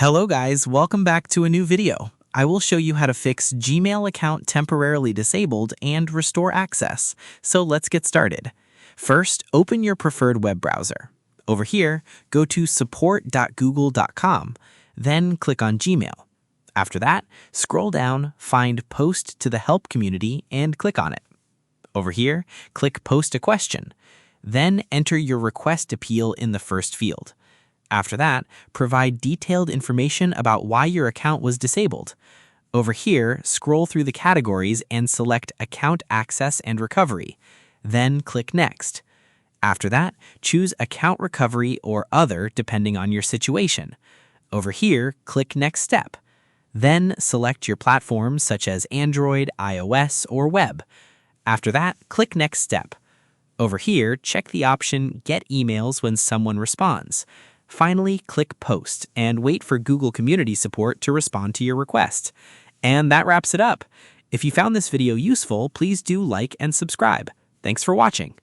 Hello guys, welcome back to a new video. I will show you how to fix Gmail account temporarily disabled and restore access. So let's get started. First, open your preferred web browser. Over here, go to support.google.com, then click on Gmail. After that, scroll down, find Post to the Help community and click on it. Over here, click Post a question. Then enter your request appeal in the first field. After that, provide detailed information about why your account was disabled. Over here, scroll through the categories and select Account Access and Recovery. Then click Next. After that, choose Account Recovery or Other depending on your situation. Over here, click Next Step. Then select your platform such as Android, iOS, or Web. After that, click Next Step. Over here, check the option Get Emails when someone responds. Finally, click Post and wait for Google Community Support to respond to your request. And that wraps it up. If you found this video useful, please do like and subscribe. Thanks for watching.